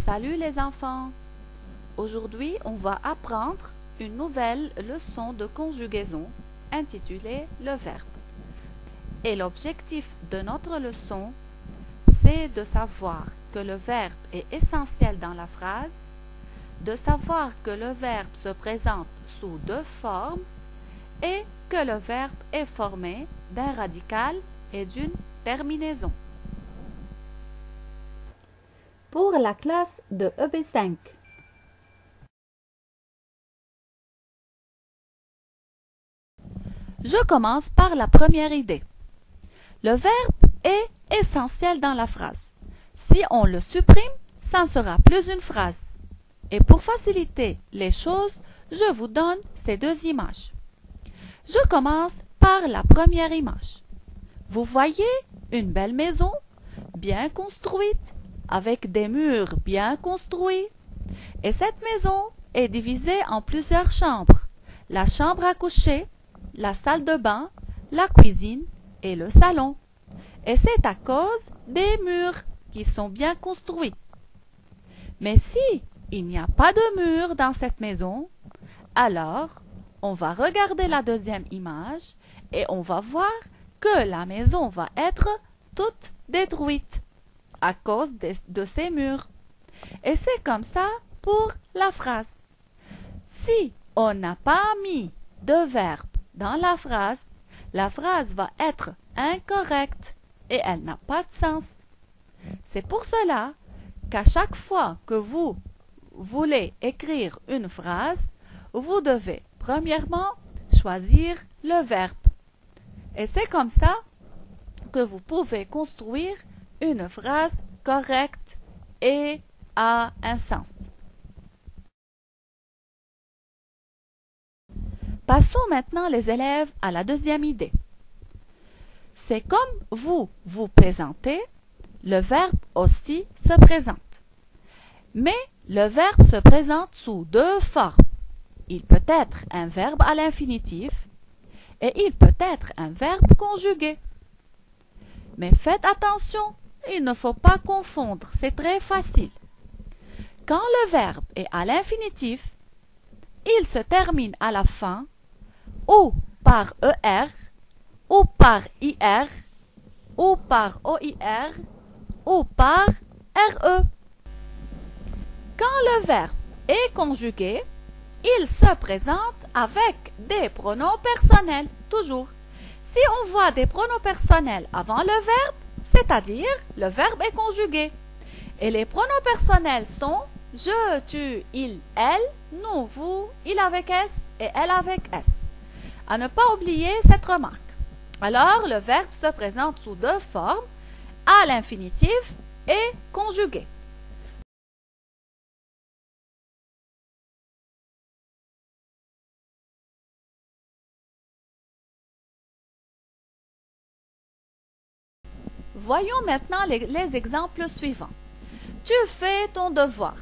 Salut les enfants! Aujourd'hui, on va apprendre une nouvelle leçon de conjugaison intitulée le verbe. Et l'objectif de notre leçon, c'est de savoir que le verbe est essentiel dans la phrase, de savoir que le verbe se présente sous deux formes et que le verbe est formé d'un radical et d'une terminaison. Pour la classe de EB5. Je commence par la première idée. Le verbe est essentiel dans la phrase. Si on le supprime, ça ne sera plus une phrase. Et pour faciliter les choses, je vous donne ces deux images. Je commence par la première image. Vous voyez une belle maison, bien construite, avec des murs bien construits. Et cette maison est divisée en plusieurs chambres. La chambre à coucher, la salle de bain, la cuisine et le salon. Et c'est à cause des murs qui sont bien construits. Mais si il n'y a pas de murs dans cette maison, alors on va regarder la deuxième image et on va voir que la maison va être toute détruite à cause de ces murs. Et c'est comme ça pour la phrase. Si on n'a pas mis de verbe dans la phrase va être incorrecte et elle n'a pas de sens. C'est pour cela qu'à chaque fois que vous voulez écrire une phrase, vous devez premièrement choisir le verbe. Et c'est comme ça que vous pouvez construire une phrase correcte et à un sens. Passons maintenant les élèves à la deuxième idée. C'est comme vous vous présentez, le verbe aussi se présente. Mais le verbe se présente sous deux formes. Il peut être un verbe à l'infinitif et il peut être un verbe conjugué. Mais faites attention, il ne faut pas confondre, c'est très facile. Quand le verbe est à l'infinitif, il se termine à la fin ou par ER, ou par IR, ou par OIR, ou par RE. Quand le verbe est conjugué, il se présente avec des pronoms personnels, toujours. Si on voit des pronoms personnels avant le verbe, c'est-à-dire le verbe est conjugué. Et les pronoms personnels sont je, tu, il, elle, nous, vous, il avec S et elle avec S. À ne pas oublier cette remarque. Alors, le verbe se présente sous deux formes, à l'infinitif et conjugué. Voyons maintenant les exemples suivants. Tu fais ton devoir.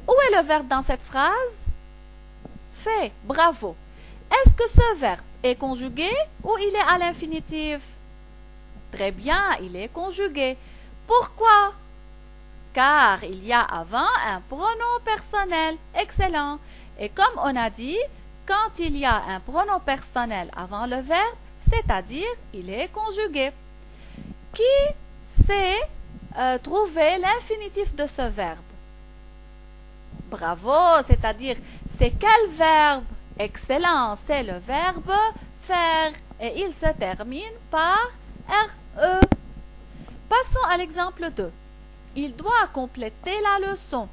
Où est le verbe dans cette phrase? Fais, bravo. Est-ce que ce verbe est conjugué ou il est à l'infinitif? Très bien, il est conjugué. Pourquoi? Car il y a avant un pronom personnel. Excellent. Et comme on a dit, quand il y a un pronom personnel avant le verbe, c'est-à-dire il est conjugué. Qui sait trouver l'infinitif de ce verbe? Bravo, c'est-à-dire c'est quel verbe? Excellent, c'est le verbe faire et il se termine par RE. Passons à l'exemple 2. Il doit compléter la leçon.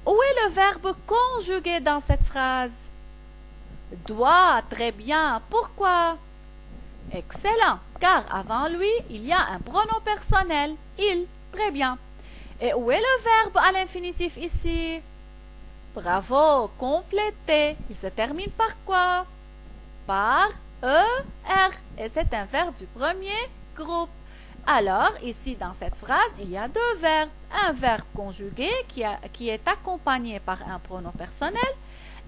Où est le verbe conjugué dans cette phrase? Doit, très bien. Pourquoi? Excellent, car avant lui, il y a un pronom personnel, il, très bien. Et où est le verbe à l'infinitif ici? Bravo, compléter. Il se termine par quoi? Par ER. Et c'est un verbe du premier groupe. Alors, ici, dans cette phrase, il y a deux verbes. Un verbe conjugué qui est accompagné par un pronom personnel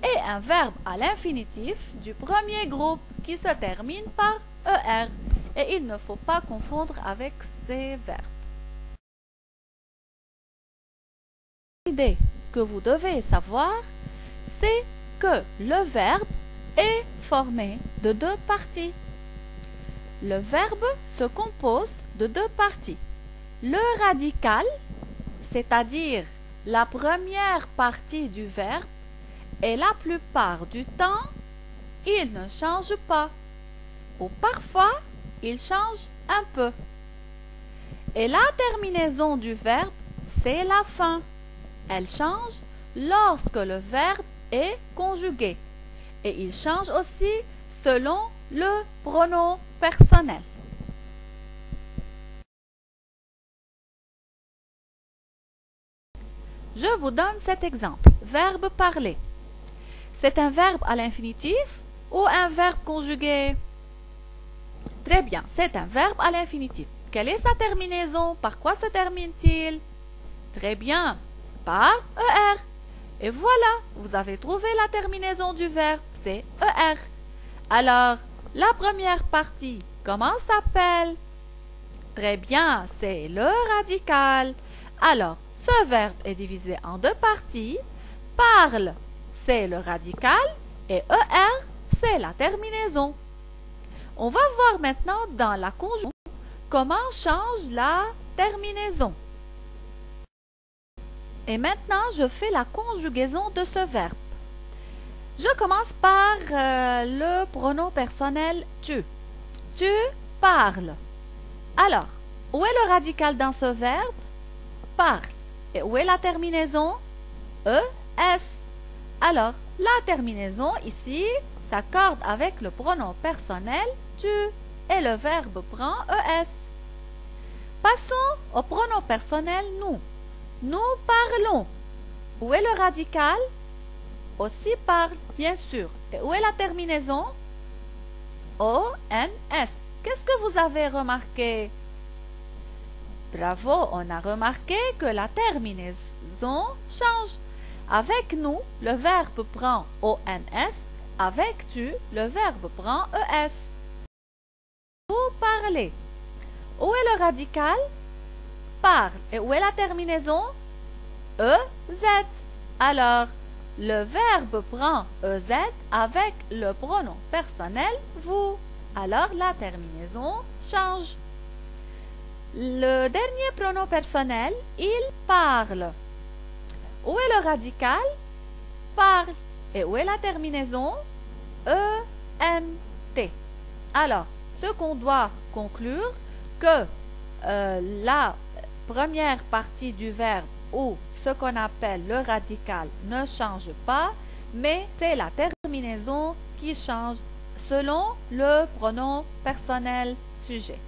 et un verbe à l'infinitif du premier groupe qui se termine par ER. Et il ne faut pas confondre avec ces verbes. idée que vous devez savoir, c'est que le verbe est formé de deux parties. Le verbe se compose de deux parties. Le radical, c'est-à-dire la première partie du verbe, et la plupart du temps, il ne change pas, ou parfois, il change un peu. Et la terminaison du verbe, c'est la fin. Elle change lorsque le verbe est conjugué. Et il change aussi selon le pronom personnel. Je vous donne cet exemple. Verbe parler. C'est un verbe à l'infinitif ou un verbe conjugué? Très bien, c'est un verbe à l'infinitif. Quelle est sa terminaison? Par quoi se termine-t-il? Très bien, par ER. Et voilà, vous avez trouvé la terminaison du verbe, c'est ER. Alors, la première partie, comment s'appelle? Très bien, c'est le radical. Alors, ce verbe est divisé en deux parties. Parle, c'est le radical et ER, c'est la terminaison. On va voir maintenant dans la conjugaison comment change la terminaison. Et maintenant, je fais la conjugaison de ce verbe. Je commence par le pronom personnel tu. Tu parles. Alors, où est le radical dans ce verbe? Parle. Et où est la terminaison? ES. Alors, la terminaison ici s'accorde avec le pronom personnel tu et le verbe prend ES. Passons au pronom personnel nous. Nous parlons. Où est le radical? Aussi parle, bien sûr. Et où est la terminaison? ONS. Qu'est-ce que vous avez remarqué? Bravo, on a remarqué que la terminaison change. Avec nous, le verbe prend ONS. Avec tu, le verbe prend ES. Vous parlez. Où est le radical? Parle. Et où est la terminaison? EZ. Alors, le verbe prend EZ avec le pronom personnel vous. Alors, la terminaison change. Le dernier pronom personnel, il parle. Où est le radical? Parle. Et où est la terminaison? ENT. Alors, ce qu'on doit conclure, que la première partie du verbe ou ce qu'on appelle le radical ne change pas, mais c'est la terminaison qui change selon le pronom personnel sujet.